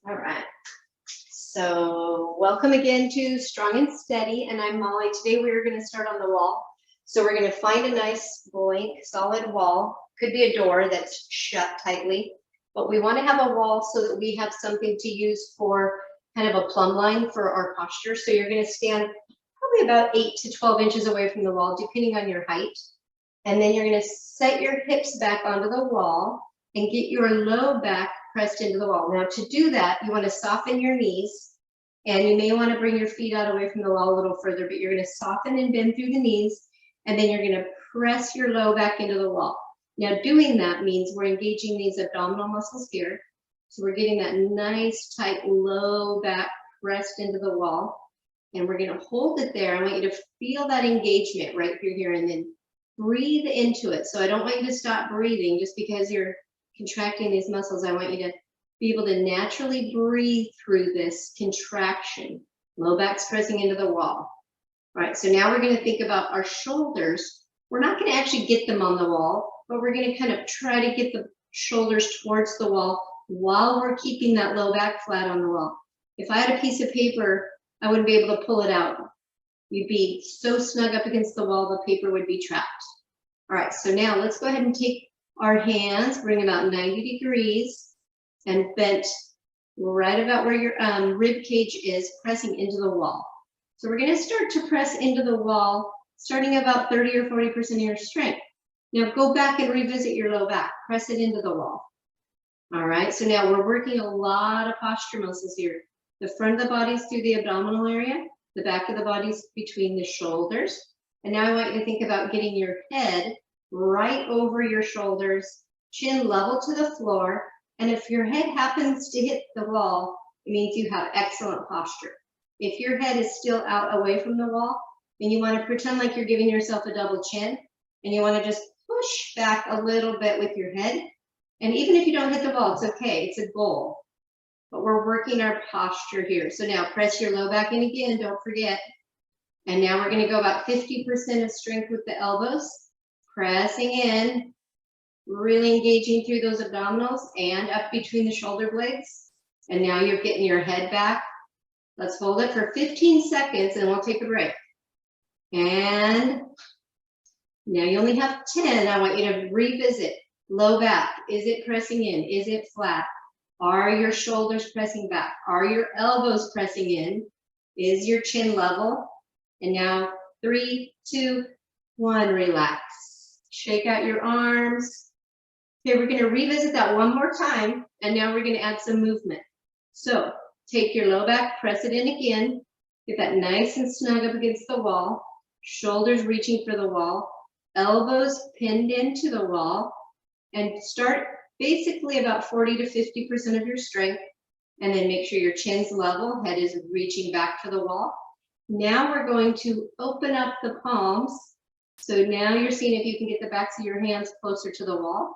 All right. So welcome again to Strong and Steady, and I'm Molly. Today we're going to start on the wall. So we're going to find a nice blank solid wall. Could be a door that's shut tightly, but we want to have a wall so that we have something to use for kind of a plumb line for our posture. So you're going to stand probably about 8 to 12 inches away from the wall, depending on your height. And then you're going to set your hips back onto the wall and get your low back pressed into the wall. Now to do that, you want to soften your knees, and you may want to bring your feet out away from the wall a little further, but you're going to soften and bend through the knees, and then you're going to press your low back into the wall. Now doing that means we're engaging these abdominal muscles here. So we're getting that nice tight low back pressed into the wall, and we're going to hold it there. I want you to feel that engagement right through here, and then breathe into it. So I don't want you to stop breathing just because you're contracting these muscles. I want you to be able to naturally breathe through this contraction. Low back's pressing into the wall. All right, so now we're going to think about our shoulders. We're not going to actually get them on the wall, but we're going to kind of try to get the shoulders towards the wall while we're keeping that low back flat on the wall. If I had a piece of paper, I wouldn't be able to pull it out. You'd be so snug up against the wall, the paper would be trapped. All right, so now let's go ahead and take our hands, bring about 90 degrees, and bent right about where your rib cage is, pressing into the wall. So we're going to start to press into the wall, starting about 30 or 40% of your strength. Now go back and revisit your low back, press it into the wall. All right, so now we're working a lot of posture muscles here. The front of the body's through the abdominal area, the back of the body's between the shoulders. And now I want you to think about getting your head right over your shoulders, chin level to the floor. And if your head happens to hit the wall, it means you have excellent posture. If your head is still out away from the wall, then you want to pretend like you're giving yourself a double chin, and you want to just push back a little bit with your head. And even if you don't hit the wall, it's okay, it's a goal. But we're working our posture here. So now press your low back in again, don't forget. And now we're going to go about 50% of strength with the elbows. Pressing in, really engaging through those abdominals and up between the shoulder blades. And now you're getting your head back. Let's hold it for 15 seconds and we'll take a break. And now you only have 10. I want you to revisit. Low back, is it pressing in? Is it flat? Are your shoulders pressing back? Are your elbows pressing in? Is your chin level? And now 3, 2, 1, relax. Shake out your arms. Okay, we're going to revisit that one more time, and now we're going to add some movement. So take your low back, press it in again, get that nice and snug up against the wall, shoulders reaching for the wall, elbows pinned into the wall, and start basically about 40 to 50% of your strength, and then make sure your chin's level, head is reaching back to the wall. Now we're going to open up the palms. So now you're seeing if you can get the backs of your hands closer to the wall.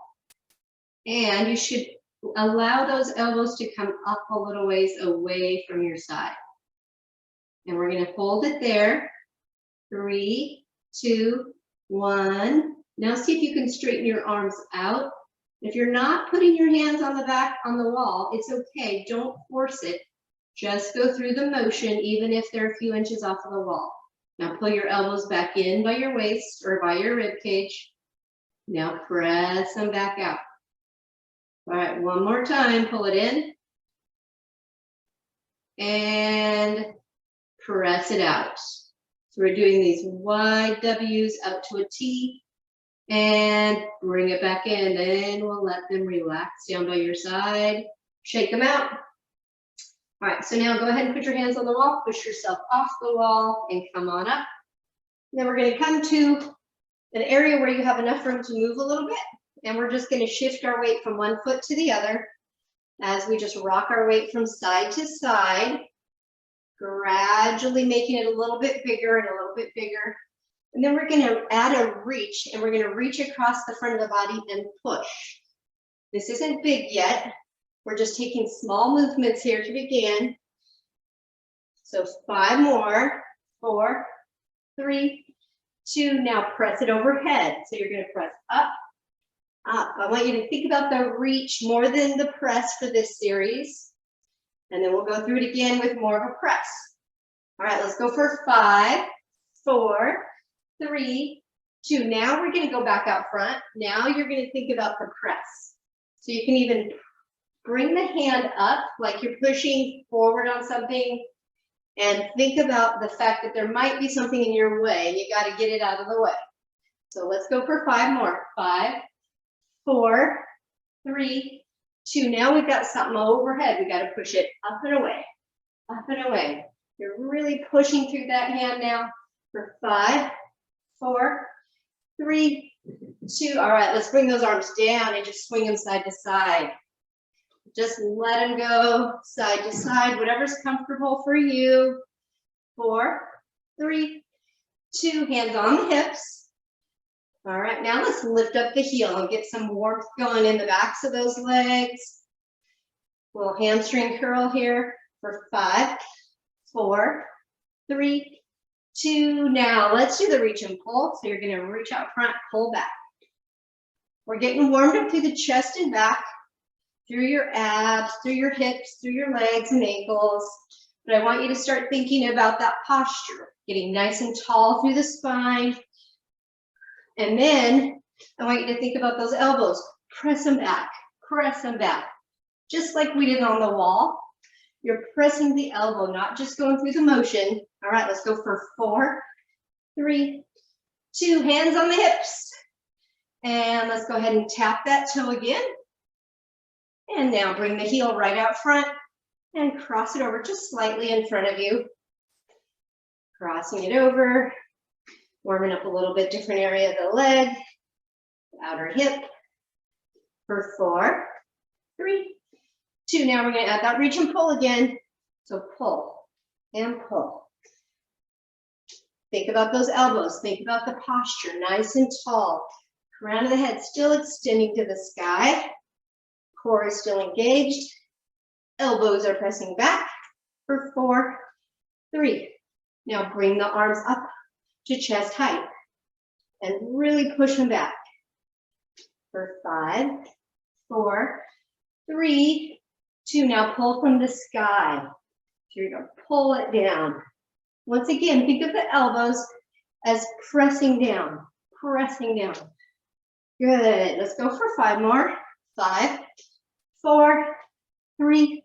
And you should allow those elbows to come up a little ways away from your side. And we're going to hold it there. 3, 2, 1. Now see if you can straighten your arms out. If you're not putting your hands on the back on the wall, it's okay. Don't force it. Just go through the motion, even if they're a few inches off of the wall. Now pull your elbows back in by your waist or by your rib cage. Now press them back out. All right, one more time, pull it in. And press it out. So we're doing these wide W's out to a T. And bring it back in. Then we'll let them relax down by your side. Shake them out. All right, so now go ahead and put your hands on the wall, push yourself off the wall, and come on up. Then we're going to come to an area where you have enough room to move a little bit, and we're just going to shift our weight from one foot to the other as we just rock our weight from side to side, gradually making it a little bit bigger and a little bit bigger. And then we're going to add a reach, and we're going to reach across the front of the body and push. This isn't big yet. We're just taking small movements here to begin. So 5 more, 4, 3, 2, now press it overhead. So you're going to press up, up. I want you to think about the reach more than the press for this series. And then we'll go through it again with more of a press. All right, let's go for 5, 4, 3, 2. Now we're gonna go back out front. Now you're gonna think about the press. So you can even bring the hand up like you're pushing forward on something, and think about the fact that there might be something in your way and you got to get it out of the way. So let's go for 5 more. 5, 4, 3, 2. Now we've got something overhead. We got to push it up and away, up and away. You're really pushing through that hand now for 5, 4, 3, 2. All right, let's bring those arms down and just swing them side to side. Just let them go side to side, whatever's comfortable for you. 4, 3, 2, hands on the hips. All right, now let's lift up the heel and get some warmth going in the backs of those legs. Little hamstring curl here for 5, 4, 3, 2. Now let's do the reach and pull. So you're gonna reach out front, pull back. We're getting warmed up through the chest and back, through your abs, through your hips, through your legs and ankles. But I want you to start thinking about that posture, getting nice and tall through the spine. And then I want you to think about those elbows. Press them back, press them back. Just like we did on the wall, you're pressing the elbow, not just going through the motion. All right, let's go for 4, 3, 2, hands on the hips. And let's go ahead and tap that toe again. And now bring the heel right out front and cross it over just slightly in front of you. Crossing it over, warming up a little bit different area of the leg, outer hip. For 4, 3, 2. Now we're going to add that reach and pull again. So pull and pull. Think about those elbows. Think about the posture, nice and tall. Crown of the head still extending to the sky. Core is still engaged. Elbows are pressing back for 4, 3. Now bring the arms up to chest height and really push them back for 5, 4, 3, 2. Now pull from the sky. So you're going to pull it down. Once again, think of the elbows as pressing down, pressing down. Good. Let's go for 5 more. 5, 4, 3,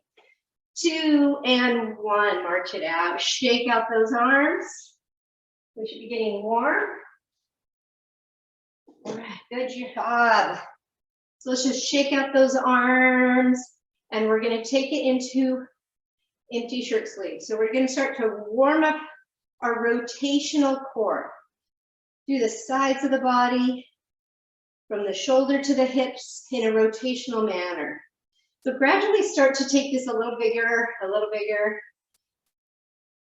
2, and 1. March it out. Shake out those arms. We should be getting warm. All right, good job. So let's just shake out those arms, and we're going to take it into empty shirt sleeves. So we're going to start to warm up our rotational core through the sides of the body, from the shoulder to the hips in a rotational manner. So gradually start to take this a little bigger,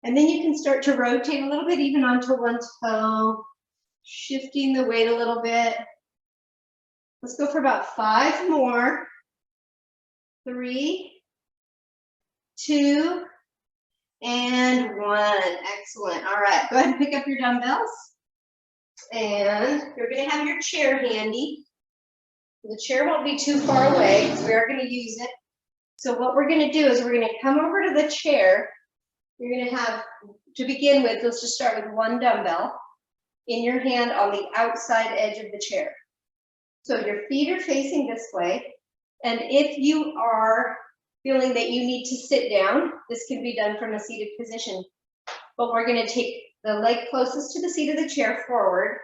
and then you can start to rotate a little bit even onto one toe, shifting the weight a little bit. Let's go for about 5 more. 3, 2, and 1. Excellent. All right, go ahead and pick up your dumbbells. And you're going to have your chair handy. The chair won't be too far away because we are going to use it. So what we're going to do is we're going to come over to the chair. You're going to have, to begin with, let's just start with 1 dumbbell in your hand on the outside edge of the chair. So your feet are facing this way. And if you are feeling that you need to sit down, this can be done from a seated position. But we're going to take the leg closest to the seat of the chair forward.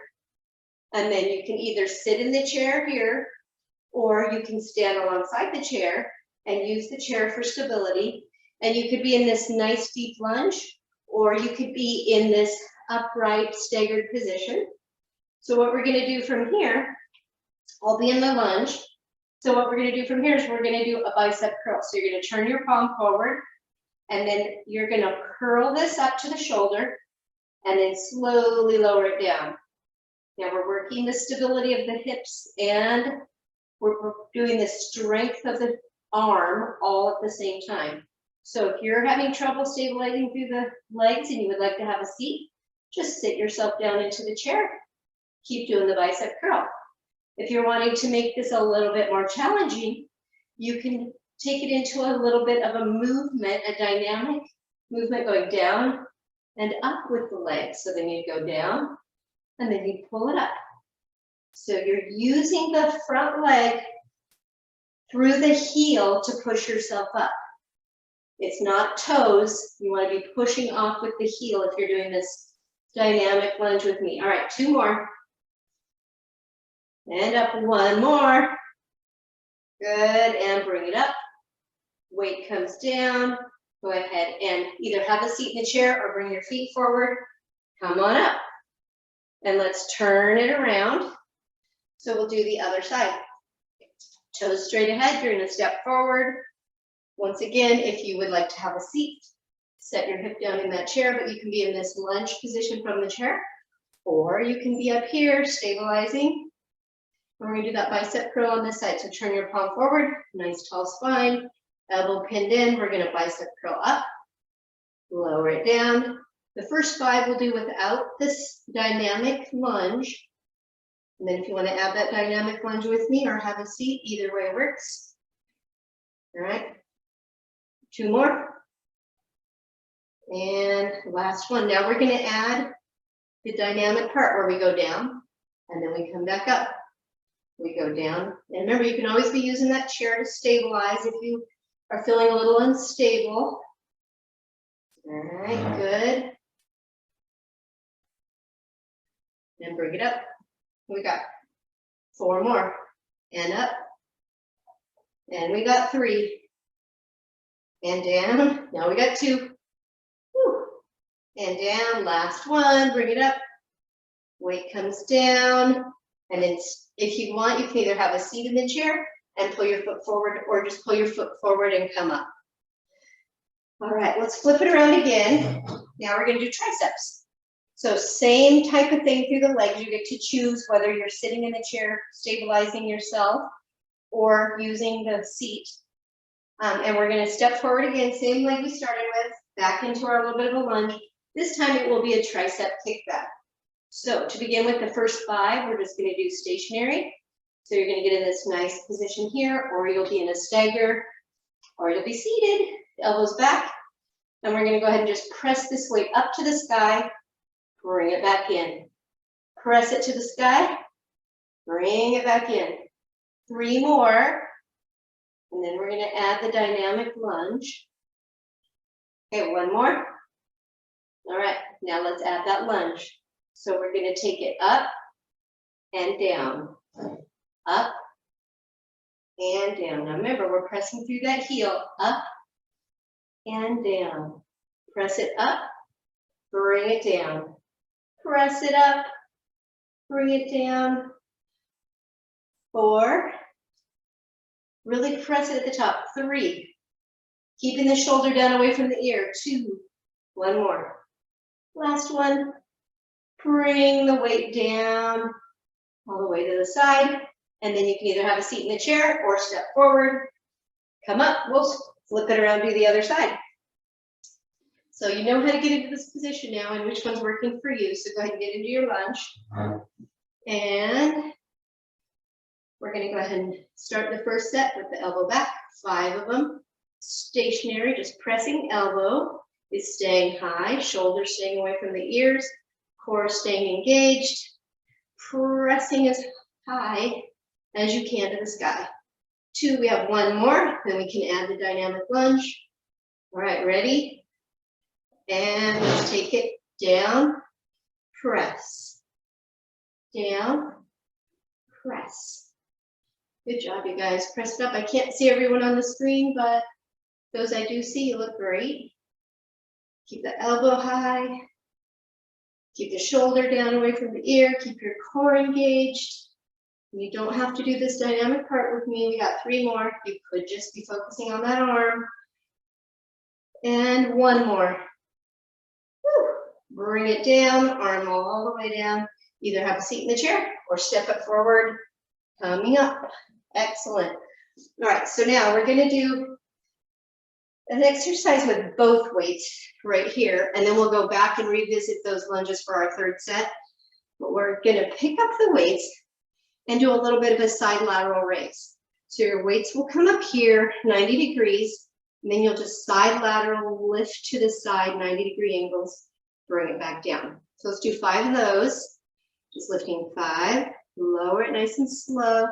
And then you can either sit in the chair here, or you can stand alongside the chair and use the chair for stability. And you could be in this nice deep lunge, or you could be in this upright staggered position. So what we're going to do from here, I'll be in the lunge. So what we're going to do from here is we're going to do a bicep curl. So you're going to turn your palm forward, and then you're going to curl this up to the shoulder, and then slowly lower it down. Now we're working the stability of the hips, and we're doing the strength of the arm all at the same time. So if you're having trouble stabilizing through the legs and you would like to have a seat, just sit yourself down into the chair. Keep doing the bicep curl. If you're wanting to make this a little bit more challenging, you can take it into a little bit of a movement, a dynamic movement going down and up with the legs. So then you go down and then you pull it up. So you're using the front leg through the heel to push yourself up. It's not toes. You want to be pushing off with the heel if you're doing this dynamic lunge with me. All right, 2 more. And up 1 more. Good, and bring it up. Weight comes down. Go ahead and either have a seat in the chair or bring your feet forward. Come on up. And let's turn it around. So we'll do the other side. Toes straight ahead, you're gonna step forward. Once again, if you would like to have a seat, set your hip down in that chair, but you can be in this lunge position from the chair, or you can be up here stabilizing. We're gonna do that bicep curl on this side. So turn your palm forward, nice tall spine, elbow pinned in. We're gonna bicep curl up, lower it down. The first 5 we'll do without this dynamic lunge. And then if you want to add that dynamic lunge with me or have a seat, either way works. All right, 2 more. And last one. Now we're going to add the dynamic part where we go down and then we come back up. We go down. And remember, you can always be using that chair to stabilize if you are feeling a little unstable. All right, good. And bring it up. We got 4 more, and up, and we got 3, and down. Now we got 2, whew. And down. Last one. Bring it up. Weight comes down, and it's, if you want, you can either have a seat in the chair and pull your foot forward, or just pull your foot forward and come up. All right, let's flip it around again. Now we're going to do triceps. So same type of thing through the legs. You get to choose whether you're sitting in the chair, stabilizing yourself, or using the seat. And we're going to step forward again, same leg we started with, back into our little bit of a lunge. This time it will be a tricep kickback. So to begin with the first 5, we're just going to do stationary. So you're going to get in this nice position here, or you'll be in a stagger, or you'll be seated, elbows back. And we're going to go ahead and just press this weight up to the sky. Bring it back in. Press it to the sky. Bring it back in. 3 more. And then we're going to add the dynamic lunge. Okay, 1 more. All right, now let's add that lunge. So we're going to take it up and down. Up and down. Now remember, we're pressing through that heel. Up and down. Press it up. Bring it down. Press it up, bring it down. 4, really press it at the top. 3, keeping the shoulder down away from the ear. 2, 1 more. Last one, bring the weight down all the way to the side. And then you can either have a seat in the chair or step forward, come up, we'll flip it around, do the other side. So you know how to get into this position now and which one's working for you. So go ahead and get into your lunge. And we're going to go ahead and start the first set with the elbow back, 5 of them. Stationary, just pressing. Elbow is staying high, shoulders staying away from the ears, core staying engaged, pressing as high as you can to the sky. 2, we have 1 more, then we can add the dynamic lunge. All right, ready? And let's take it down, press, down, press. Good job, you guys. Press it up. I can't see everyone on the screen, but those I do see, you look great. Keep the elbow high. Keep the shoulder down away from the ear. Keep your core engaged. You don't have to do this dynamic part with me. We got 3 more. You could just be focusing on that arm. And 1 more. Bring it down, arm all the way down. Either have a seat in the chair or step it forward, coming up. Excellent. All right, so now we're going to do an exercise with both weights right here, and then we'll go back and revisit those lunges for our 3rd set. But we're going to pick up the weights and do a little bit of a side lateral raise. So your weights will come up here, 90 degrees, and then you'll just side lateral lift to the side, 90-degree angles, bring it back down. So let's do 5 of those. Just lifting 5, lower it nice and slow.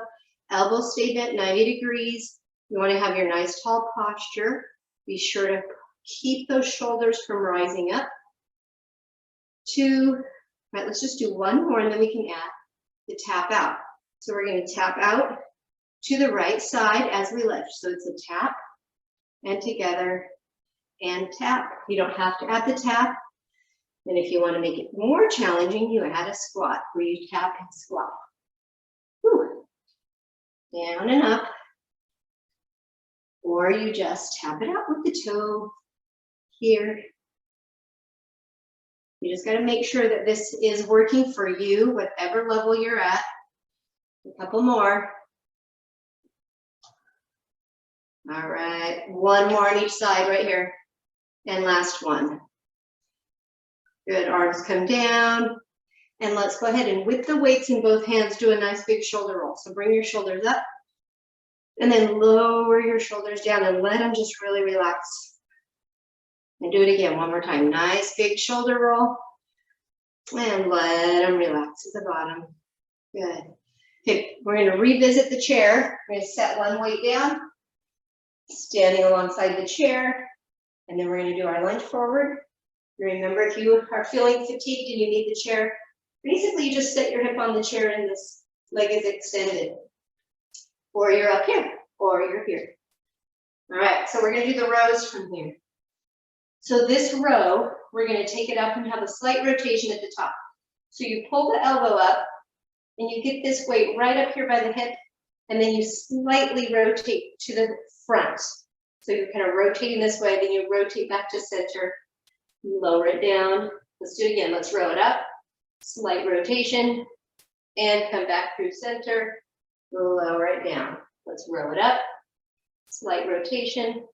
Elbows stay bent 90 degrees. You want to have your nice tall posture. Be sure to keep those shoulders from rising up. 2, right, let's just do 1 more and then we can add the tap out. So we're going to tap out to the right side as we lift. So it's a tap and together and tap. You don't have to add the tap. And if you want to make it more challenging, you add a squat where you tap and squat. Whew. Down and up. Or you just tap it out with the toe here. You just got to make sure that this is working for you, whatever level you're at. A couple more. All right, 1 more on each side right here. And last one. Good, arms come down. And let's go ahead and with the weights in both hands, do a nice big shoulder roll. So bring your shoulders up and then lower your shoulders down and let them just really relax. And do it again, 1 more time. Nice big shoulder roll and let them relax at the bottom. Good. Okay, we're going to revisit the chair. We're going to set 1 weight down, standing alongside the chair, and then we're going to do our lunge forward. Remember, if you are feeling fatigued and you need the chair, basically you just set your hip on the chair and this leg is extended. Or you're up here, or you're here. All right, so we're going to do the rows from here. So this row, we're going to take it up and have a slight rotation at the top. So you pull the elbow up, and you get this weight right up here by the hip, and then you slightly rotate to the front. So you're kind of rotating this way, then you rotate back to center, lower it down. Let's do it again. Let's row it up, slight rotation, and come back through center, lower it down. Let's row it up, slight rotation,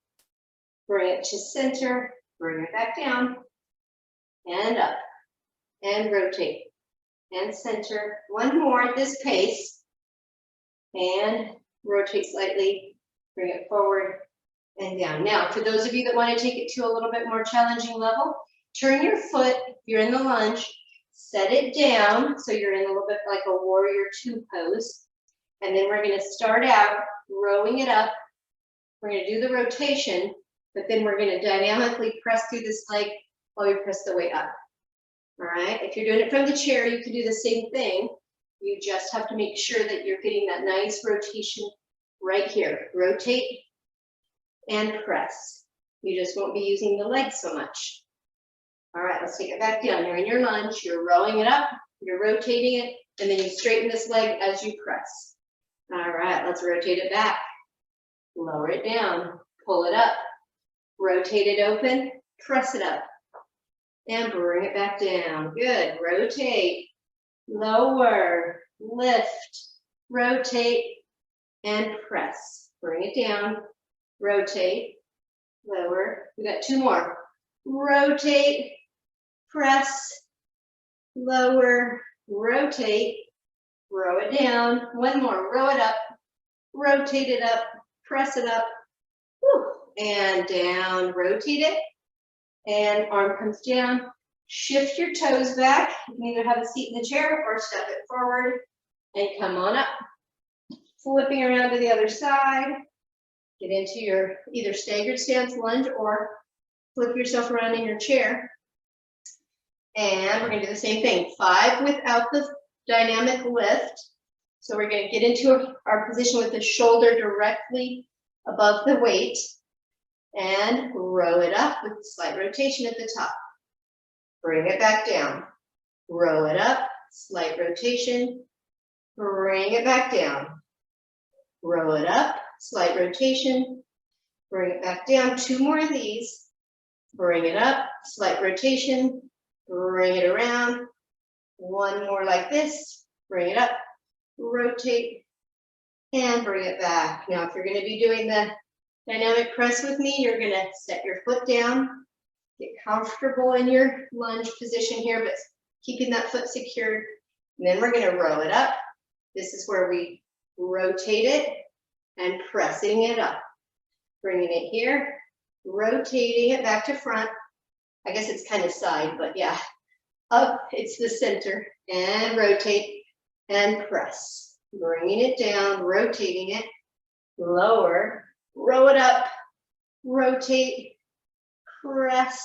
bring it to center, bring it back down, and up, and rotate, and center. 1 more at this pace, and rotate slightly, bring it forward and down. Now, for those of you that want to take it to a little bit more challenging level, turn your foot, if you're in the lunge, set it down, so you're in a little bit like a warrior 2 pose, and then we're going to start out rowing it up. We're going to do the rotation, but then we're going to dynamically press through this leg while we press the weight up. All right, if you're doing it from the chair, you can do the same thing. You just have to make sure that you're getting that nice rotation right here. Rotate and press. You just won't be using the legs so much. All right, let's take it back down. You're in your lunge, you're rowing it up, you're rotating it, and then you straighten this leg as you press. All right, let's rotate it back. Lower it down, pull it up, rotate it open, press it up, and bring it back down. Good, rotate, lower, lift, rotate, and press. Bring it down, rotate, lower. We got 2 more. Rotate, press, lower, rotate, row it down. 1 more, row it up, rotate it up, press it up, whew, and down, rotate it, and arm comes down. Shift your toes back. You can either have a seat in the chair or step it forward and come on up. Flipping around to the other side. Get into your either staggered stance lunge or flip yourself around in your chair. And we're going to do the same thing. 5 without the dynamic lift. So we're going to get into our position with the shoulder directly above the weight and row it up with a slight rotation at the top. Bring it back down. Row it up, slight rotation. Bring it back down. Row it up, slight rotation. Bring it back down. 2 more of these. Bring it up, slight rotation. Bring it around. 1 more like this. Bring it up, rotate, and bring it back. Now, if you're going to be doing the dynamic press with me, you're going to set your foot down, get comfortable in your lunge position here, but keeping that foot secured. And then we're going to row it up. This is where we rotate it and pressing it up. Bringing it here, rotating it back to front. I guess it's kind of side, but yeah. Up, it's the center, and rotate and press. Bringing it down, rotating it, lower, row it up, rotate, press,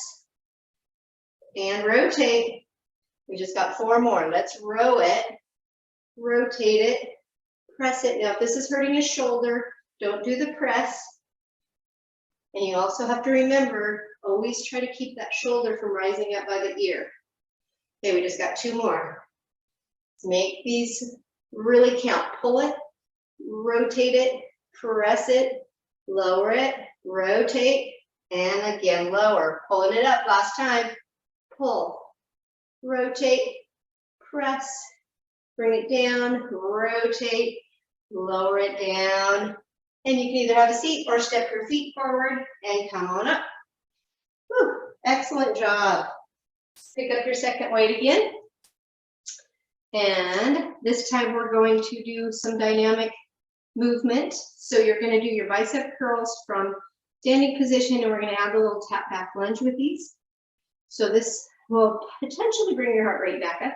and rotate. We just got 4 more. Let's row it, rotate it, press it. Now, if this is hurting a shoulder, don't do the press. And you also have to remember, always try to keep that shoulder from rising up by the ear. Okay, we just got 2 more. Let's make these really count. Pull it, rotate it, press it, lower it, rotate, and again lower. Pulling it up last time. Pull, rotate, press, bring it down, rotate, lower it down. And you can either have a seat or step your feet forward and come on up. Whew, excellent job. Pick up your second weight again. And this time we're going to do some dynamic movement. So you're going to do your bicep curls from standing position, and we're going to add a little tap back lunge with these. So this will potentially bring your heart rate back up.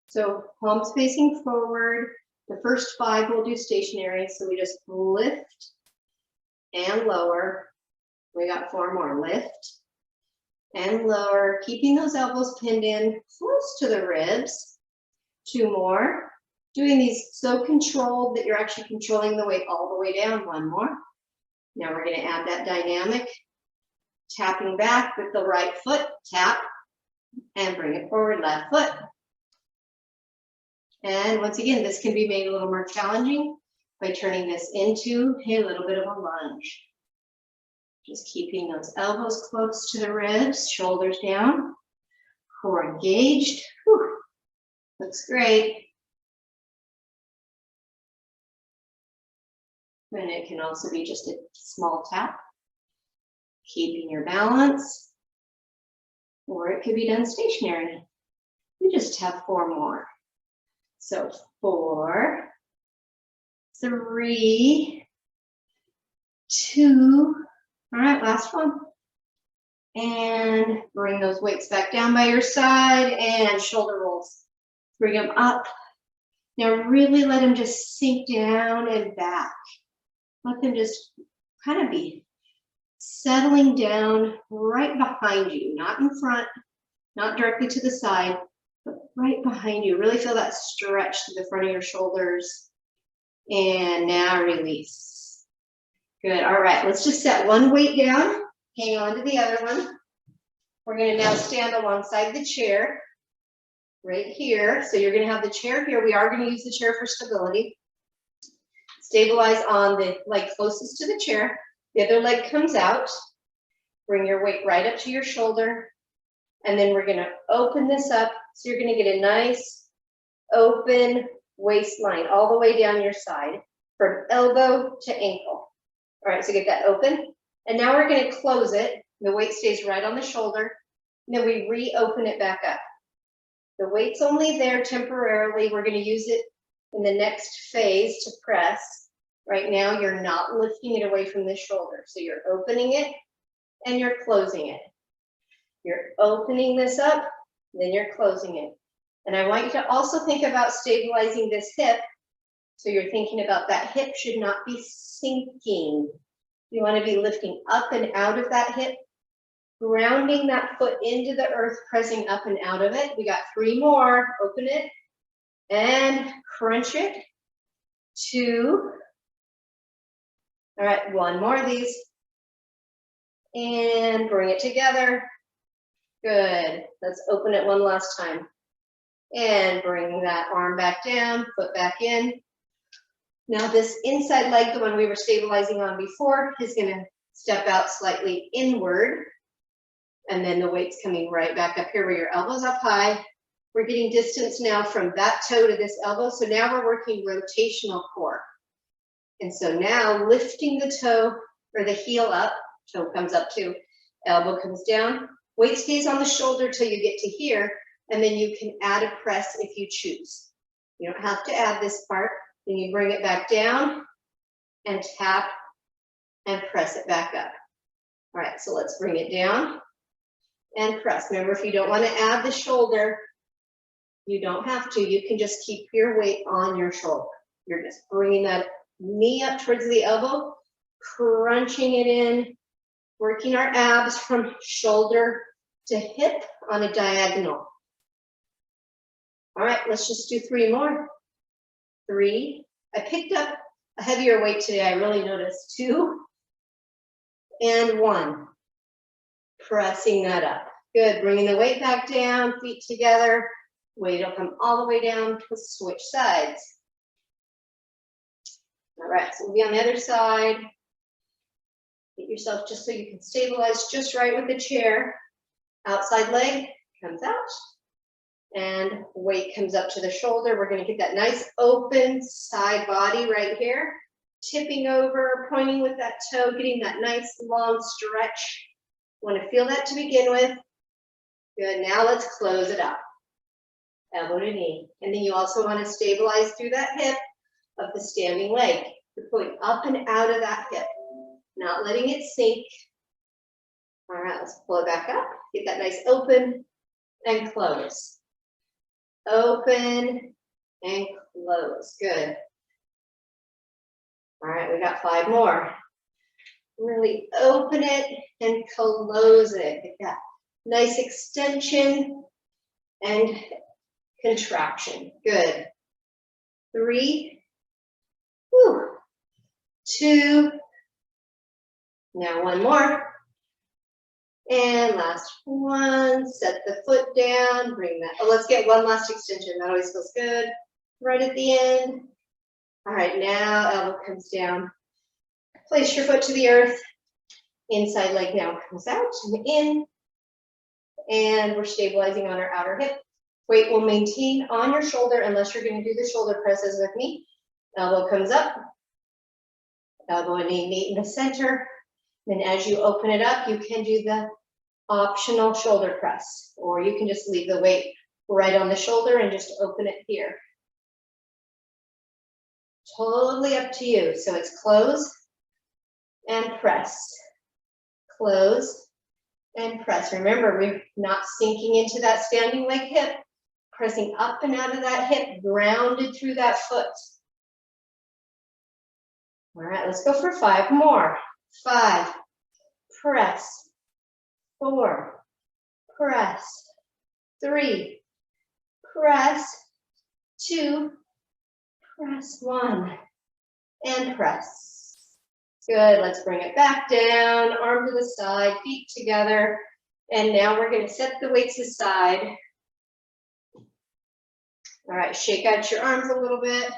So palms facing forward. The first 5 we'll do stationary. So we just lift and lower. We got 4 more. Lift and lower, keeping those elbows pinned in close to the ribs. 2 more. Doing these so controlled that you're actually controlling the weight all the way down. 1 more. Now we're going to add that dynamic. Tapping back with the right foot, tap, and bring it forward, left foot. And once again, this can be made a little more challenging by turning this into a little bit of a lunge. Just keeping those elbows close to the ribs, shoulders down, core engaged. Whew. Looks great. And it can also be just a small tap, keeping your balance, or it could be done stationary. We just have 4 more. So 4, 3, 2, all right, last one. And bring those weights back down by your side and shoulder rolls. Bring them up. Now really let them just sink down and back. Let them just kind of be settling down right behind you, not in front, not directly to the side, but right behind you. Really feel that stretch to the front of your shoulders. And now release. Good, all right, let's just set one weight down, hang on to the other one. We're gonna now stand alongside the chair, right here. So you're gonna have the chair here. We are gonna use the chair for stability. Stabilize on the leg closest to the chair. The other leg comes out. Bring your weight right up to your shoulder. And then we're gonna open this up. So you're gonna get a nice open waistline all the way down your side from elbow to ankle. All right, so get that open. And now we're gonna close it. The weight stays right on the shoulder. And then we reopen it back up. The weight's only there temporarily. We're gonna use it in the next phase to press. Right now, you're not lifting it away from the shoulder. So you're opening it and you're closing it. You're opening this up, then you're closing it. And I want you to also think about stabilizing this hip. So you're thinking about that hip should not be sinking. You want to be lifting up and out of that hip, grounding that foot into the earth, pressing up and out of it. We got 3 more. Open it and crunch it. 2. All right, 1 more of these. And bring it together. Good. Let's open it one last time. And bring that arm back down, foot back in. Now this inside leg, the one we were stabilizing on before, is gonna step out slightly inward. And then the weight's coming right back up here where your elbow's up high. We're getting distance now from that toe to this elbow. So now we're working rotational core. And so now lifting the toe or the heel up, toe comes up too, elbow comes down, weight stays on the shoulder till you get to here, and then you can add a press if you choose. You don't have to add this part. Then you bring it back down and tap and press it back up. All right, so let's bring it down and press. Remember, if you don't want to add the shoulder, you don't have to. You can just keep your weight on your shoulder. You're just bringing that knee up towards the elbow, crunching it in, working our abs from shoulder to hip on a diagonal. All right, let's just do 3 more. 3. I picked up a heavier weight today, I really noticed. 2 and 1. Pressing that up. Good, bringing the weight back down, feet together. Weight will come all the way down, switch sides. All right, so we'll be on the other side. Get yourself just so you can stabilize just right with the chair. Outside leg comes out and weight comes up to the shoulder. We're going to get that nice open side body right here. Tipping over, pointing with that toe, getting that nice long stretch. Want to feel that to begin with. Good, now let's close it up. Elbow to knee. And then you also want to stabilize through that hip of the standing leg. You're pulling up and out of that hip, not letting it sink. All right, let's pull it back up. Get that nice open and close. Open and close. Good. All right, we got 5 more. Really open it and close it. Get that nice extension and contraction. Good. 3. Whew. 2. Now 1 more. And last one. Set the foot down. Bring that. Oh, let's get 1 last extension. That always feels good. Right at the end. All right, now elbow comes down. Place your foot to the earth. Inside leg now comes out and in. And we're stabilizing on our outer hip. Weight will maintain on your shoulder unless you're going to do the shoulder presses with me. Elbow comes up. Elbow and knee meet in the center. Then as you open it up, you can do the optional shoulder press, or you can just leave the weight right on the shoulder and just open it here. Totally up to you. So it's close and press. Close and press. Remember, we're not sinking into that standing leg hip, pressing up and out of that hip, grounded through that foot. All right, let's go for 5 more. 5, press. 4, press. 3, press. 2, press. 1, and press. Good, let's bring it back down, arm to the side, feet together. And now we're gonna set the weights aside. All right, shake out your arms a little bit.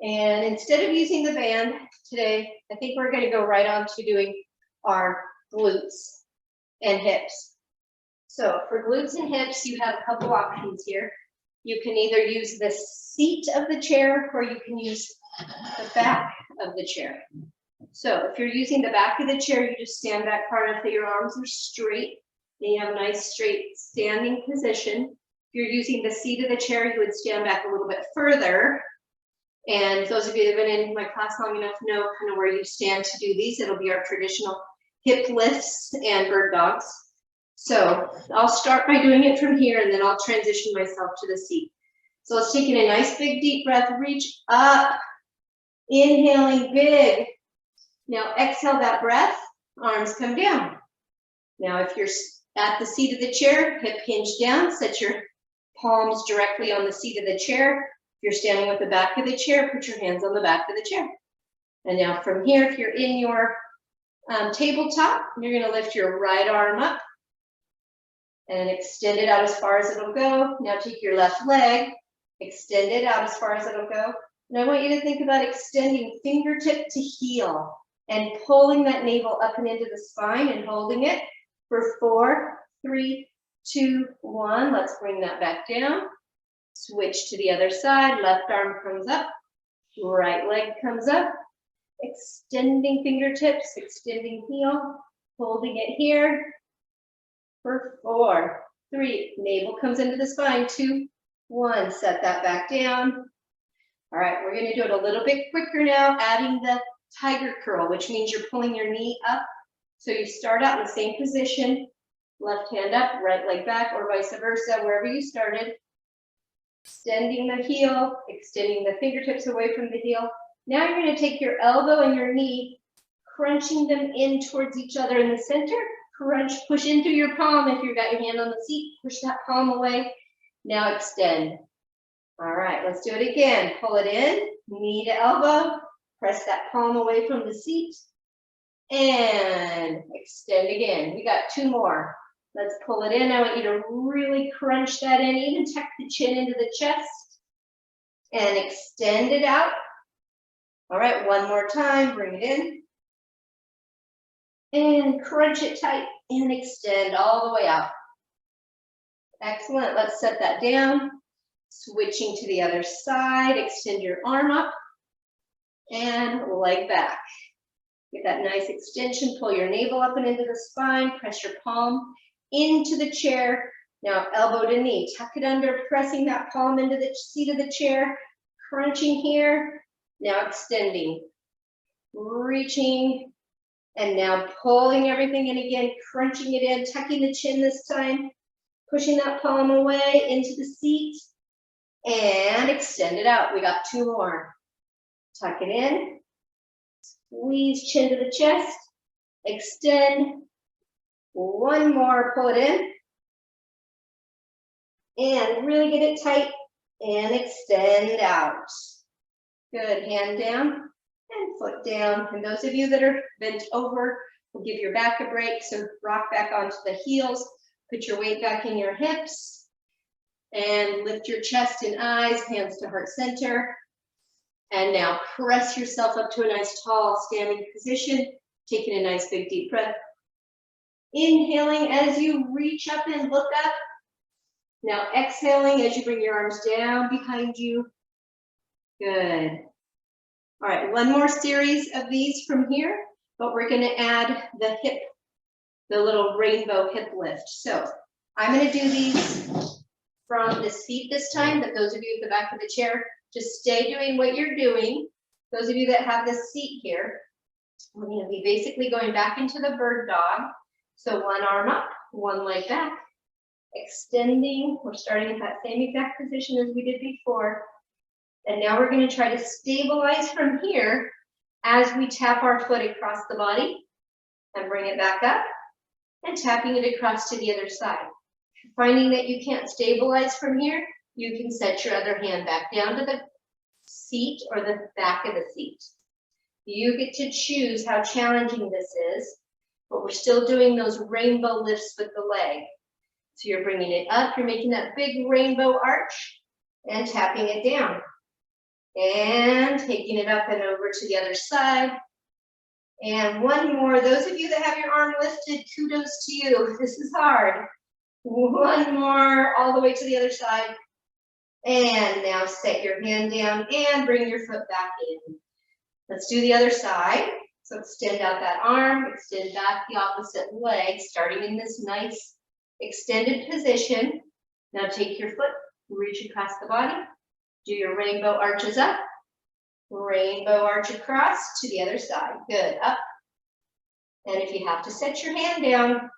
And instead of using the band today, I think we're gonna go right on to doing our glutes and hips. So for glutes and hips, you have a couple options here. You can either use the seat of the chair or you can use the back of the chair. So if you're using the back of the chair, you just stand back far enough that your arms are straight and you have a nice straight standing position. If you're using the seat of the chair, you would stand back a little bit further. And those of you that have been in my class long enough know kind of where you stand to do these. It'll be our traditional hip lifts and bird dogs. So I'll start by doing it from here and then I'll transition myself to the seat. So let's take in a nice big deep breath, reach up, inhaling big. Now exhale that breath, arms come down. Now if you're at the seat of the chair, hip hinge down, set your palms directly on the seat of the chair. If you're standing with the back of the chair, put your hands on the back of the chair. And now from here, if you're in your tabletop, you're gonna lift your right arm up and extend it out as far as it'll go. Now take your left leg, extend it out as far as it'll go. And I want you to think about extending fingertip to heel and pulling that navel up and into the spine and holding it for 4, 3, 2, 1. Let's bring that back down. Switch to the other side. Left arm comes up, right leg comes up. Extending fingertips, extending heel, holding it here for 4, 3. Navel comes into the spine. 2, 1. Set that back down. All right, we're gonna do it a little bit quicker now, adding the tiger curl, which means you're pulling your knee up. So you start out in the same position, left hand up, right leg back, or vice versa, wherever you started. Extending the heel, extending the fingertips away from the heel. Now you're gonna take your elbow and your knee, crunching them in towards each other in the center. Crunch, push into your palm. If you've got your hand on the seat, push that palm away. Now extend. All right, let's do it again. Pull it in, knee to elbow, press that palm away from the seat, and extend again. We got 2 more. Let's pull it in. I want you to really crunch that in, even tuck the chin into the chest, and extend it out. All right, 1 more time, bring it in. And crunch it tight and extend all the way out. Excellent, let's set that down. Switching to the other side, extend your arm up and leg back. Get that nice extension, pull your navel up and into the spine, press your palm into the chair. Now elbow to knee, tuck it under, pressing that palm into the seat of the chair, crunching here, now extending, reaching, and now pulling everything in again, crunching it in, tucking the chin this time, pushing that palm away into the seat, and extend it out. We got 2 more. Tuck it in, squeeze chin to the chest, extend, 1 more, pull it in, and really get it tight, and extend out. Good, hand down, and foot down. And those of you that are bent over, will give your back a break, so rock back onto the heels, put your weight back in your hips, and lift your chest and eyes, hands to heart center. And now press yourself up to a nice tall standing position, taking a nice big deep breath. Inhaling as you reach up and look up. Now exhaling as you bring your arms down behind you. Good. All right, 1 more series of these from here, but we're gonna add the hip, the little rainbow hip lift. So I'm gonna do these from the seat this time, but those of you at the back of the chair, just stay doing what you're doing. Those of you that have this seat here, we're going to be basically going back into the bird dog. So 1 arm up, 1 leg back, extending. We're starting at that same exact position as we did before. And now we're going to try to stabilize from here as we tap our foot across the body and bring it back up and tapping it across to the other side. Finding that you can't stabilize from here, you can set your other hand back down to the seat or the back of the seat. You get to choose how challenging this is, but we're still doing those rainbow lifts with the leg. So you're bringing it up, you're making that big rainbow arch and tapping it down. And taking it up and over to the other side. And 1 more, those of you that have your arm lifted, kudos to you, this is hard. 1 more, all the way to the other side. And now set your hand down and bring your foot back in. Let's do the other side. So extend out that arm, extend back the opposite leg, starting in this nice extended position. Now take your foot, reach across the body, do your rainbow arches up, rainbow arch across to the other side. Good, up. And if you have to set your hand down,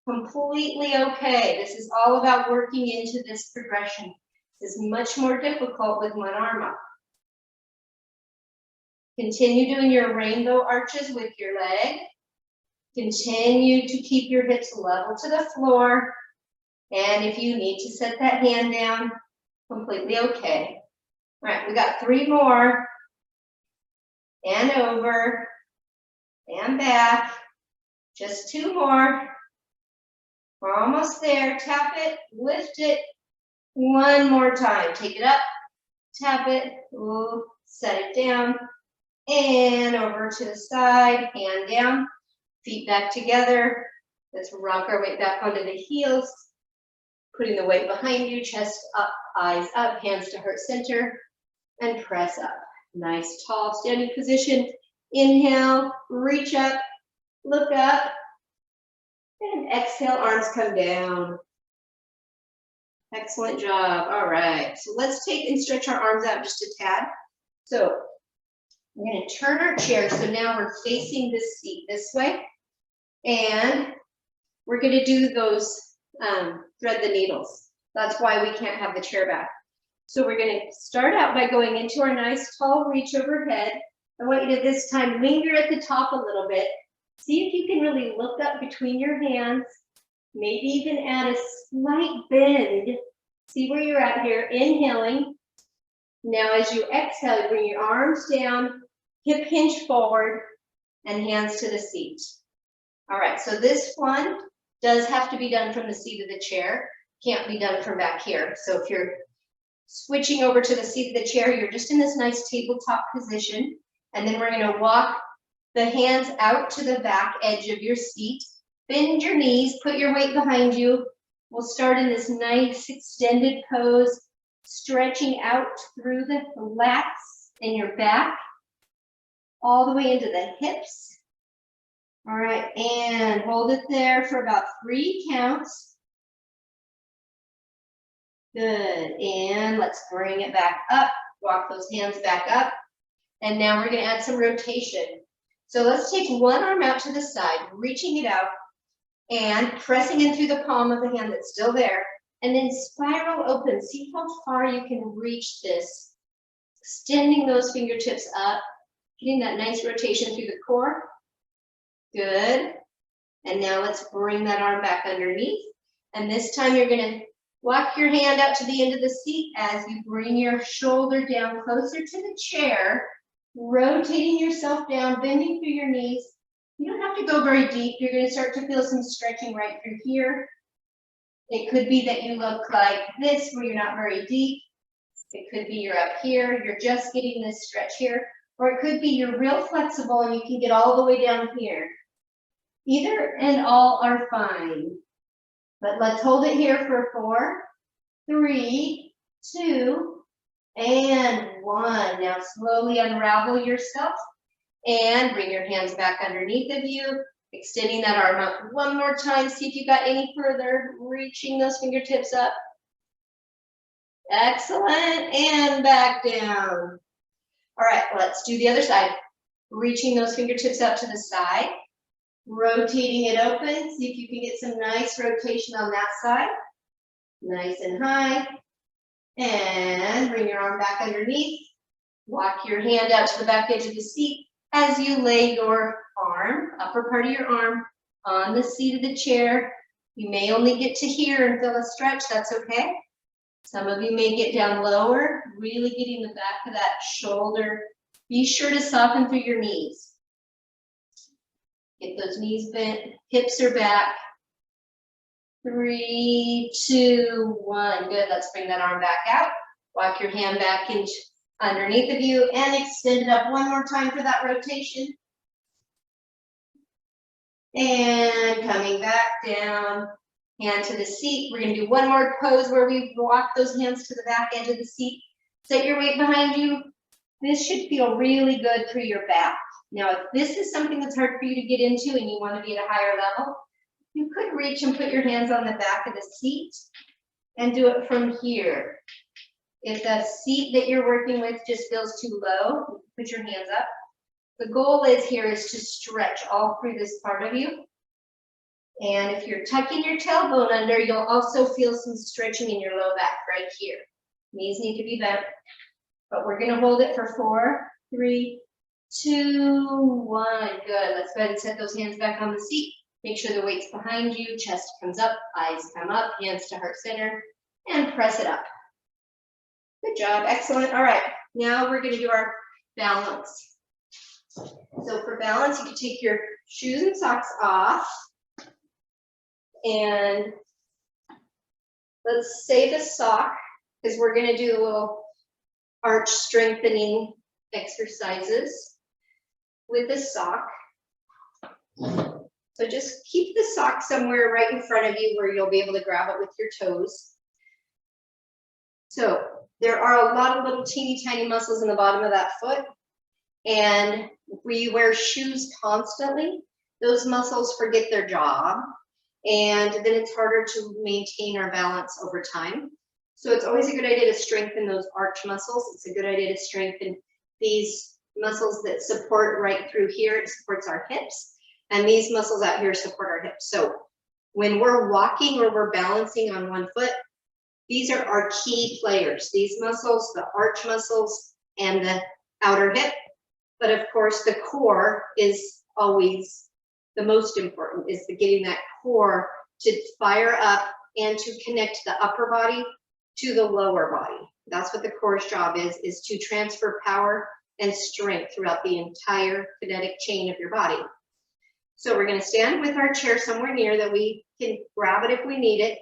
completely okay. This is all about working into this progression. This is much more difficult with 1 arm up. Continue doing your rainbow arches with your leg. Continue to keep your hips level to the floor. And if you need to set that hand down, completely okay. All right, we got 3 more. And over, and back. Just 2 more. We're almost there. Tap it, lift it. 1 more time. Take it up, tap it, ooh, set it down, and over to the side, hand down, feet back together. Let's rock our weight back onto the heels, putting the weight behind you, chest up, eyes up, hands to heart center, and press up. Nice tall standing position. Inhale, reach up, look up, and exhale, arms come down. Excellent job. All right, so let's take and stretch our arms out just a tad. So we're going to turn our chair. So now we're facing this seat this way. And we're going to do those thread the needles. That's why we can't have the chair back. So we're going to start out by going into our nice tall reach overhead. I want you to this time linger at the top a little bit. See if you can really look up between your hands, maybe even add a slight bend. See where you're at here, inhaling. Now as you exhale, bring your arms down, hip hinge forward, and hands to the seat. All right, so this one does have to be done from the seat of the chair. Can't be done from back here. So if you're switching over to the seat of the chair, you're just in this nice tabletop position. And then we're gonna walk the hands out to the back edge of your seat. Bend your knees, put your weight behind you. We'll start in this nice extended pose, stretching out through the lats in your back, all the way into the hips. All right, and hold it there for about 3 counts. Good, and let's bring it back up. Walk those hands back up. And now we're gonna add some rotation. So let's take one arm out to the side, reaching it out and pressing in through the palm of the hand that's still there. And then spiral open. See how far you can reach this. Extending those fingertips up, getting that nice rotation through the core. Good. And now let's bring that arm back underneath. And this time you're gonna walk your hand out to the end of the seat as you bring your shoulder down closer to the chair, rotating yourself down, bending through your knees. You don't have to go very deep. You're gonna start to feel some stretching right through here. It could be that you look like this where you're not very deep. It could be you're up here, you're just getting this stretch here. Or it could be you're real flexible and you can get all the way down here. Either and all are fine. But let's hold it here for 4, 3, 2, and 1. Now slowly unravel yourself and bring your hands back underneath of you, extending that arm up one more time. See if you got any further, reaching those fingertips up. Excellent, and back down. All right, let's do the other side. Reaching those fingertips up to the side, rotating it open. See if you can get some nice rotation on that side. Nice and high. And bring your arm back underneath. Walk your hand out to the back edge of the seat as you lay your arm, upper part of your arm, on the seat of the chair. You may only get to here and feel a stretch, that's okay. Some of you may get down lower, really getting the back of that shoulder. Be sure to soften through your knees. Get those knees bent, hips are back. 3, 2, 1, good. Let's bring that arm back out. Walk your hand back into underneath of you and extend it up one more time for that rotation. And coming back down, hand to the seat. We're gonna do one more pose where we walk those hands to the back edge of the seat. Set your weight behind you. This should feel really good for your back. Now, if this is something that's hard for you to get into and you want to be at a higher level, you could reach and put your hands on the back of the seat and do it from here. If the seat that you're working with just feels too low, put your hands up. The goal is to stretch all through this part of you. And if you're tucking your tailbone under, you'll also feel some stretching in your low back right here. Knees need to be bent, but we're gonna hold it for 4, 3, 2, 1. Good, let's go ahead and set those hands back on the seat. Make sure the weight's behind you, chest comes up, eyes come up, hands to heart center, and press it up. Good job, excellent. All right, now we're gonna do our balance. So for balance, you can take your shoes and socks off. And let's save the sock because we're gonna do a little arch strengthening exercises with the sock. So just keep the sock somewhere right in front of you where you'll be able to grab it with your toes. So there are a lot of little teeny tiny muscles in the bottom of that foot. And if we wear shoes constantly, those muscles forget their job. And then it's harder to maintain our balance over time. So it's always a good idea to strengthen those arch muscles. It's a good idea to strengthen these muscles that support right through here, it supports our hips. And these muscles out here support our hips. So when we're walking or we're balancing on one foot, these are our key players. These muscles, the arch muscles and the outer hip. But of course, the core is always the most important, is the getting that core to fire up and to connect the upper body to the lower body. That's what the core's job is to transfer power and strength throughout the entire kinetic chain of your body. So we're going to stand with our chair somewhere near that we can grab it if we need it.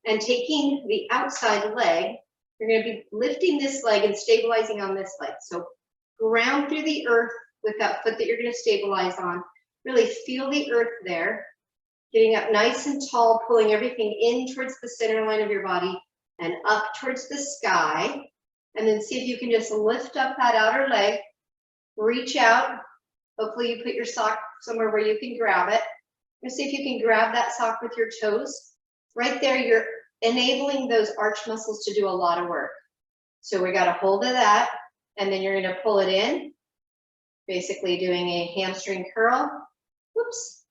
And taking the outside leg, you're going to be lifting this leg and stabilizing on this leg. So ground through the earth with that foot that you're going to stabilize on. Really feel the earth there. Getting up nice and tall, pulling everything in towards the center line of your body and up towards the sky. And then see if you can just lift up that outer leg, reach out. Hopefully you put your sock somewhere where you can grab it. And see if you can grab that sock with your toes. Right there, you're enabling those arch muscles to do a lot of work. So we got a hold of that, and then you're going to pull it in, basically doing a hamstring curl. Whoops.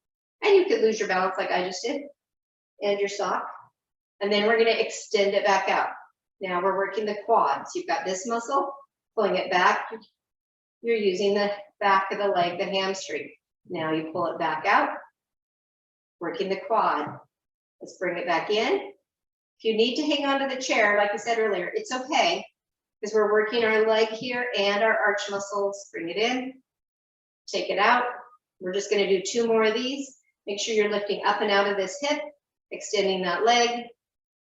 And you could lose your balance like I just did, and your sock. And then we're going to extend it back out. Now we're working the quads. You've got this muscle, pulling it back. You're using the back of the leg, the hamstring. Now you pull it back out, working the quad. Let's bring it back in. If you need to hang on to the chair, like I said earlier, it's okay, because we're working our leg here and our arch muscles. Bring it in, take it out. We're just going to do 2 more of these. Make sure you're lifting up and out of this hip, extending that leg,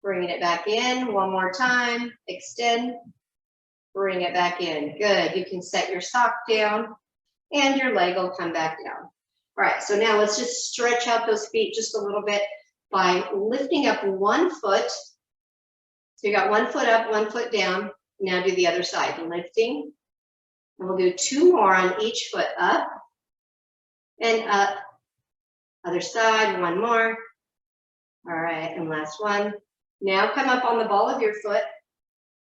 bringing it back in. 1 more time, extend, bring it back in. Good. You can set your sock down and your leg will come back down. All right, so now let's just stretch out those feet just a little bit by lifting up 1 foot. So you got 1 foot up, 1 foot down. Now do the other side, lifting. And we'll do 2 more on each foot, up and up. Other side, 1 more. All right, and last one. Now come up on the ball of your foot,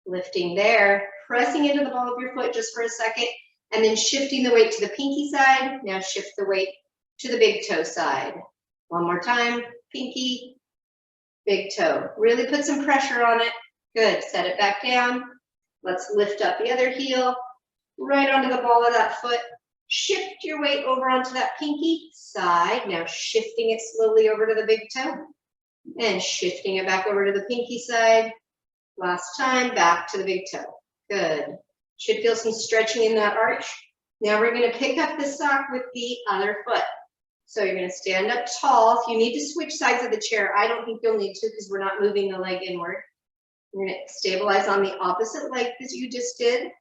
lifting there, pressing into the ball of your foot just for a second, and then shifting the weight to the pinky side. Now shift the weight to the big toe side. 1 more time, pinky, big toe. Really put some pressure on it. Good, set it back down. Let's lift up the other heel, right onto the ball of that foot. Shift your weight over onto that pinky side. Now shifting it slowly over to the big toe and shifting it back over to the pinky side. Last time, back to the big toe. Good. Should feel some stretching in that arch. Now we're going to pick up the sock with the other foot. So you're going to stand up tall. If you need to switch sides of the chair, I don't think you'll need to because we're not moving the leg inward. You're going to stabilize on the opposite leg as you just did.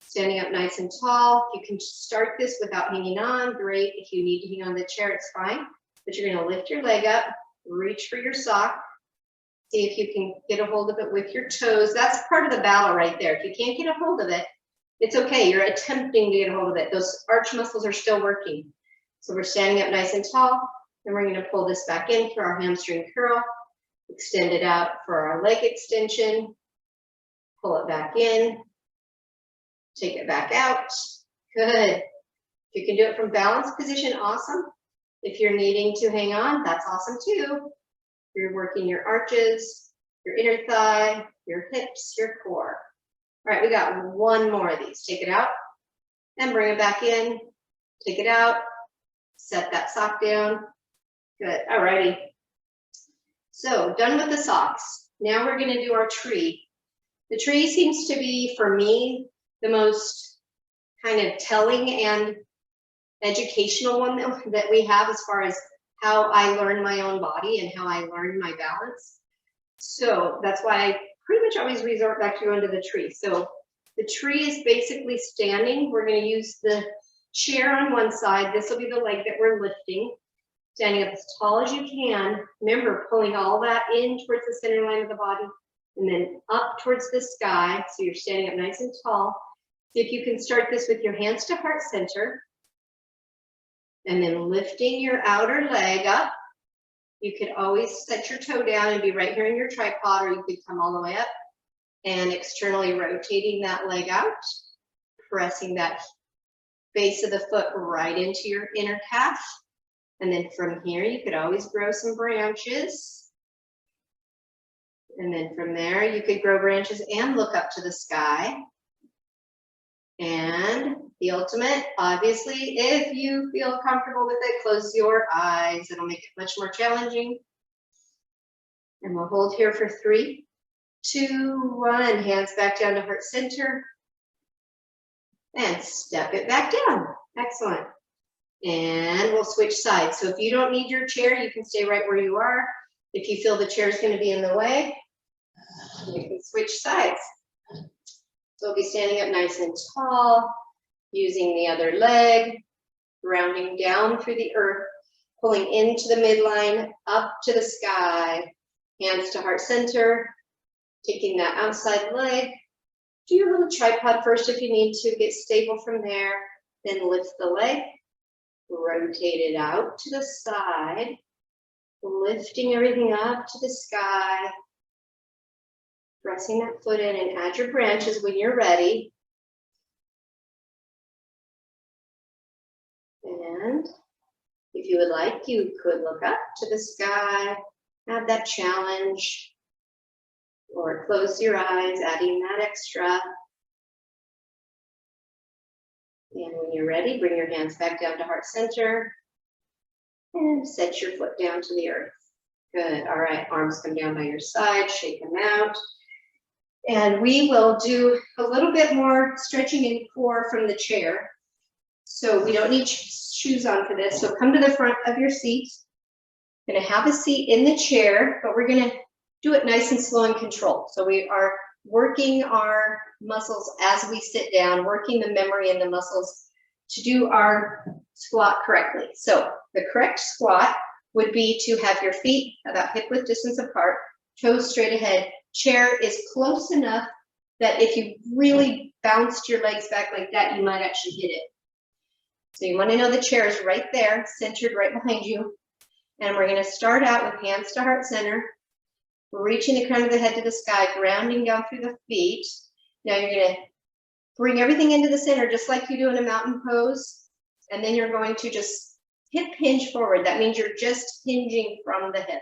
Standing up nice and tall. You can start this without hanging on. Great. If you need to hang on the chair, it's fine. But you're going to lift your leg up, reach for your sock. See if you can get a hold of it with your toes. That's part of the battle right there. If you can't get a hold of it, it's okay. You're attempting to get a hold of it. Those arch muscles are still working. So we're standing up nice and tall, and we're going to pull this back in for our hamstring curl, extend it out for our leg extension, pull it back in, take it back out. Good. If you can do it from balanced position, awesome. If you're needing to hang on, that's awesome too. You're working your arches, your inner thigh, your hips, your core. All right, we got 1 more of these. Take it out and bring it back in. Take it out. Set that sock down. Good. All righty. So done with the socks. Now we're going to do our tree. The tree seems to be, for me, the most kind of telling and educational one that we have as far as how I learn my own body and how I learn my balance. So that's why I pretty much always resort back to going to the tree. So the tree is basically standing. We're going to use the chair on one side. This will be the leg that we're lifting. Standing up as tall as you can. Remember, pulling all that in towards the center line of the body and then up towards the sky. So you're standing up nice and tall. See if you can start this with your hands to heart center. And then lifting your outer leg up. You could always set your toe down and be right here in your tripod, or you could come all the way up and externally rotating that leg out. pressing that base of the foot right into your inner calf. And then from here, you could always grow some branches. And then from there, you could grow branches and look up to the sky. And the ultimate, obviously, if you feel comfortable with it, close your eyes. It'll make it much more challenging. And we'll hold here for 3, 2, 1. Hands back down to heart center. And step it back down. Excellent. And we'll switch sides. So if you don't need your chair, you can stay right where you are. If you feel the chair is going to be in the way, you can switch sides. So we'll be standing up nice and tall, using the other leg, rounding down through the earth, pulling into the midline, up to the sky, hands to heart center, taking that outside leg. Do your little tripod first if you need to, get stable from there, then lift the leg, rotate it out to the side, lifting everything up to the sky, pressing that foot in, and add your branches when you're ready. And if you would like, you could look up to the sky, add that challenge, or close your eyes, adding that extra. And when you're ready, bring your hands back down to heart center and set your foot down to the earth. Good. All right, arms come down by your side, shake them out. And we will do a little bit more stretching in core from the chair. So we don't need shoes on for this. So come to the front of your seat. Going to have a seat in the chair, but we're going to do it nice and slow and controlled. So we are working our muscles as we sit down, working the memory and the muscles to do our squat correctly. So the correct squat would be to have your feet about hip width distance apart, toes straight ahead. Chair is close enough that if you really bounced your legs back like that, you might actually hit it. So you want to know the chair is right there, centered right behind you. And we're going to start out with hands to heart center, reaching the crown of the head to the sky, grounding down through the feet. Now you're going to bring everything into the center, just like you do in a mountain pose. And then you're going to just hip hinge forward. That means you're just hinging from the hip.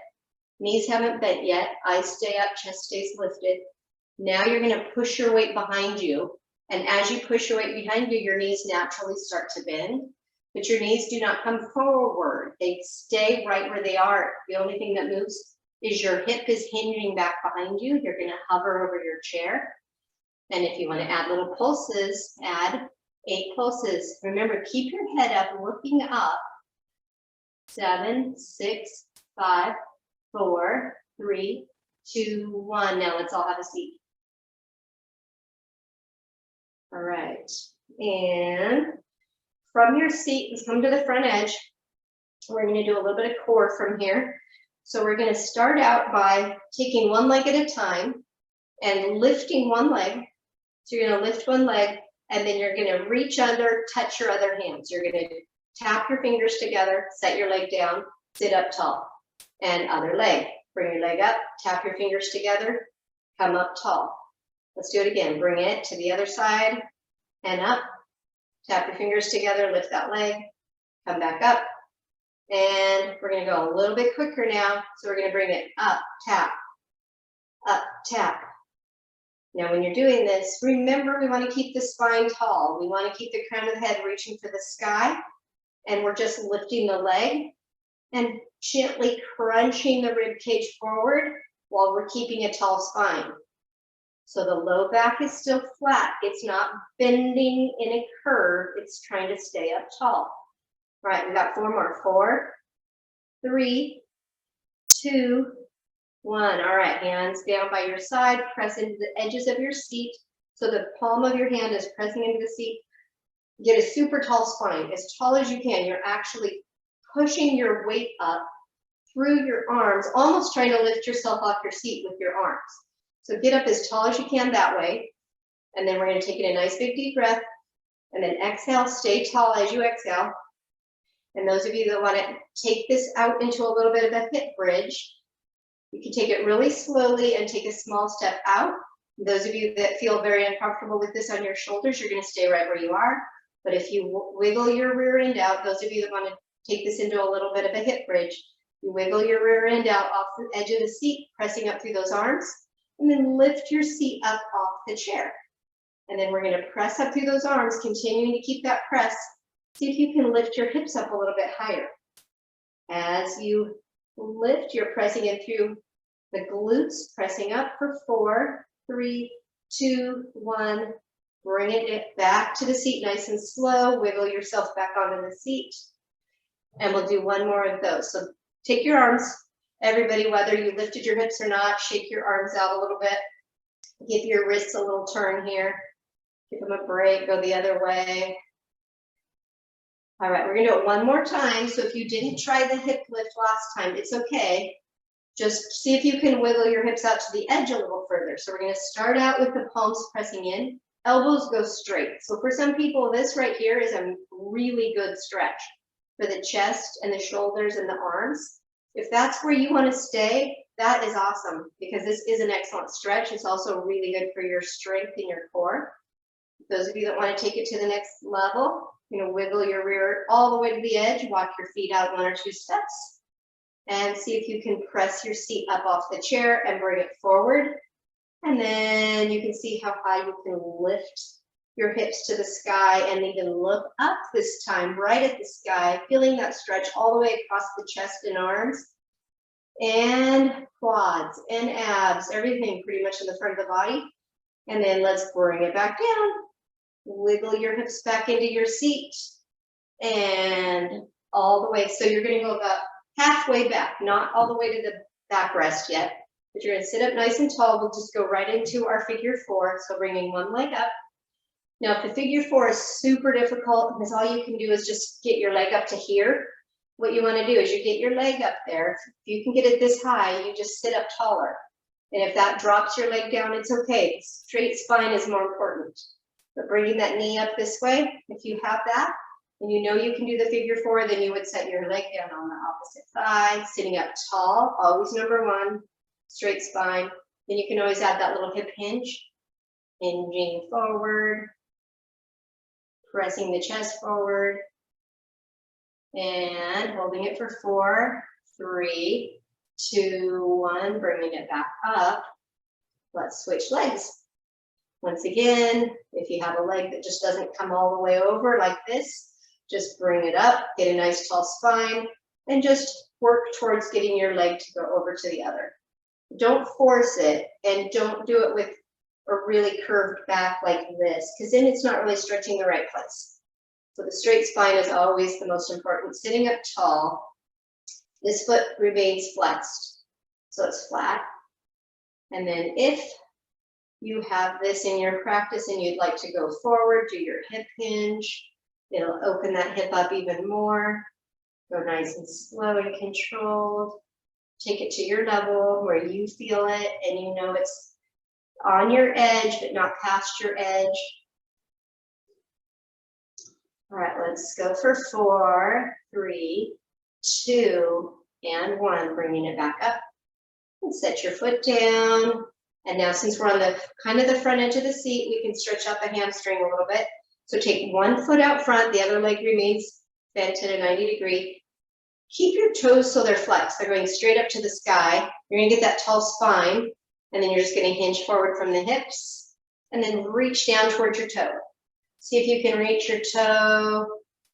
Knees haven't bent yet. Eyes stay up, chest stays lifted. Now you're going to push your weight behind you. And as you push your weight behind you, your knees naturally start to bend. But your knees do not come forward. They stay right where they are. The only thing that moves is your hip is hinging back behind you. You're going to hover over your chair. And if you want to add little pulses, add 8 pulses. Remember, keep your head up, looking up. 7, 6, 5, 4, 3, 2, 1. Now let's all have a seat. All right. And from your seat, let's come to the front edge. We're going to do a little bit of core from here. So we're going to start out by taking one leg at a time and lifting one leg. So you're going to lift one leg, and then you're going to reach under, touch your other hands. You're going to tap your fingers together, set your leg down, sit up tall. And other leg. Bring your leg up, tap your fingers together, come up tall. Let's do it again. Bring it to the other side and up. Tap your fingers together, lift that leg, come back up. And we're going to go a little bit quicker now. So we're going to bring it up, tap, up, tap. Now when you're doing this, remember we want to keep the spine tall. We want to keep the crown of the head reaching for the sky. And we're just lifting the leg and gently crunching the rib cage forward while we're keeping a tall spine. So the low back is still flat. It's not bending in a curve. It's trying to stay up tall. All right, we got 4 more. 4, 3, 2, 1. All right, hands down by your side. Press into the edges of your seat so the palm of your hand is pressing into the seat. Get a super tall spine, as tall as you can. You're actually pushing your weight up through your arms, almost trying to lift yourself off your seat with your arms. So get up as tall as you can that way. And then we're going to take in a nice big deep breath. And then exhale, stay tall as you exhale. And those of you that want to take this out into a little bit of a hip bridge, you can take it really slowly and take a small step out. Those of you that feel very uncomfortable with this on your shoulders, you're going to stay right where you are. But if you wiggle your rear end out, those of you that want to take this into a little bit of a hip bridge, you wiggle your rear end out off the edge of the seat, pressing up through those arms, and then lift your seat up off the chair. And then we're going to press up through those arms, continuing to keep that press. See if you can lift your hips up a little bit higher. As you lift, you're pressing in through the glutes, pressing up for 4, 3, 2, 1. Bring it back to the seat nice and slow. Wiggle yourself back onto the seat. And we'll do one more of those. So take your arms, everybody, whether you lifted your hips or not, shake your arms out a little bit. Give your wrists a little turn here. Give them a break, go the other way. All right, we're gonna do it one more time. So if you didn't try the hip lift last time, it's okay. Just see if you can wiggle your hips out to the edge a little further. So we're gonna start out with the palms pressing in, elbows go straight. So for some people, this right here is a really good stretch for the chest and the shoulders and the arms. If that's where you wanna stay, that is awesome because this is an excellent stretch. It's also really good for your strength in your core. Those of you that wanna take it to the next level, you're gonna wiggle your rear all the way to the edge, walk your feet out 1 or 2 steps, and see if you can press your seat up off the chair and bring it forward. And then you can see how high you can lift your hips to the sky and even look up this time, right at the sky, feeling that stretch all the way across the chest and arms, and quads and abs, everything pretty much in the front of the body. And then let's bring it back down. Wiggle your hips back into your seat and all the way. So you're going to go about halfway back, not all the way to the backrest yet, but you're going to sit up nice and tall. We'll just go right into our figure 4. So bringing one leg up. Now, if the figure 4 is super difficult, because all you can do is just get your leg up to here, what you want to do is you get your leg up there. If you can get it this high, you just sit up taller. And if that drops your leg down, it's okay. Straight spine is more important. But bringing that knee up this way, if you have that, and you know you can do the figure 4, then you would set your leg down on the opposite thigh, sitting up tall, always number 1, straight spine. Then you can always add that little hip hinge, hinging forward, pressing the chest forward, and holding it for 4, 3, 2, 1, bringing it back up. Let's switch legs. Once again, if you have a leg that just doesn't come all the way over like this, just bring it up, get a nice tall spine, and just work towards getting your leg to go over to the other. Don't force it, and don't do it with a really curved back like this, because then it's not really stretching the right place. So the straight spine is always the most important. Sitting up tall, this foot remains flexed, so it's flat. And then if you have this in your practice and you'd like to go forward, do your hip hinge. It'll open that hip up even more. Go nice and slow and controlled. Take it to your level where you feel it and you know it's on your edge, but not past your edge. All right, let's go for 4, 3, 2, and 1. Bringing it back up. And set your foot down. And now since we're on the kind of the front edge of the seat, we can stretch out the hamstring a little bit. So take one foot out front, the other leg remains bent at a 90 degree. Keep your toes so they're flexed. They're going straight up to the sky. You're gonna get that tall spine, and then you're just gonna hinge forward from the hips, and then reach down towards your toe. See if you can reach your toe.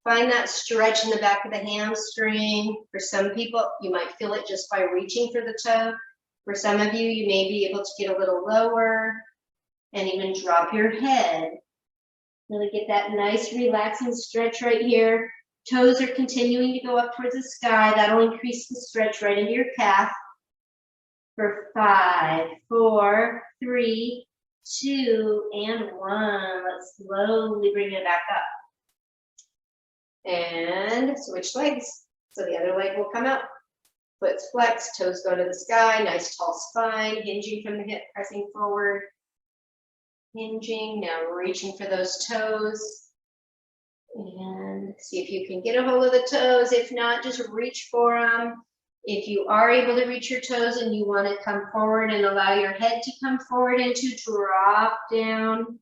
Find that stretch in the back of the hamstring. For some people, you might feel it just by reaching for the toe. For some of you, you may be able to get a little lower and even drop your head. Really get that nice relaxing stretch right here. Toes are continuing to go up towards the sky. That'll increase the stretch right into your calf. For 5, 4, 3, 2, and 1. Let's slowly bring it back up. And switch legs. So the other leg will come out. Foot's flexed, toes go to the sky, nice tall spine, hinging from the hip, pressing forward. Hinging, now reaching for those toes. And see if you can get a hold of the toes. If not, just reach for them. If you are able to reach your toes and you want to come forward and allow your head to come forward and to drop down,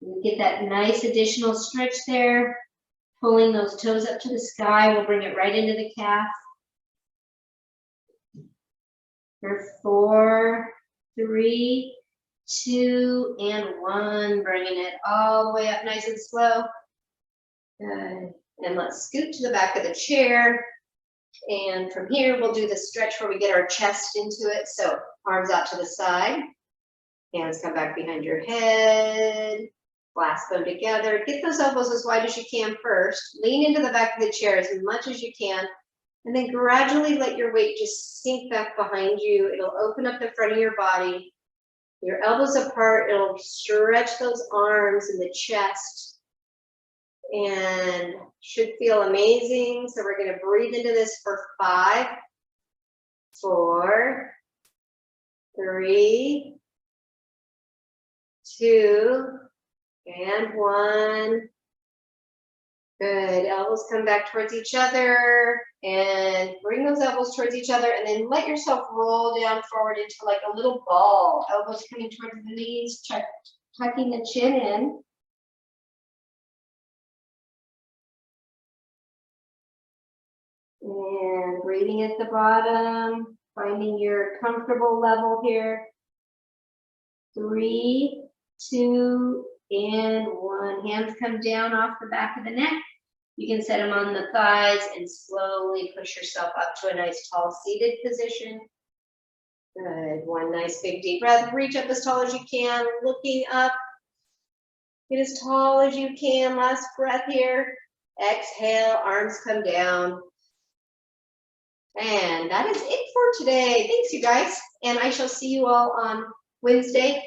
you get that nice additional stretch there. Pulling those toes up to the sky, we'll bring it right into the calf. For 4, 3, 2, and 1, bringing it all the way up nice and slow. Good. And let's scoot to the back of the chair. And from here, we'll do the stretch where we get our chest into it. So arms out to the side, hands come back behind your head, clasp them together. Get those elbows as wide as you can first. Lean into the back of the chair as much as you can. And then gradually let your weight just sink back behind you. It'll open up the front of your body. Your elbows apart, it'll stretch those arms and the chest. And should feel amazing. So we're going to breathe into this for 5, 4, 3, 2, and 1. Good. Elbows come back towards each other and bring those elbows towards each other, and then let yourself roll down forward into like a little ball. Elbows coming towards the knees, tucking the chin in. And breathing at the bottom, finding your comfortable level here. 3, 2, and 1. Hands come down off the back of the neck. You can set them on the thighs and slowly push yourself up to a nice tall seated position. Good. One nice big deep breath. Reach up as tall as you can, looking up. Get as tall as you can. Last breath here. Exhale, arms come down. And that is it for today. Thanks, you guys. And I shall see you all on Wednesday.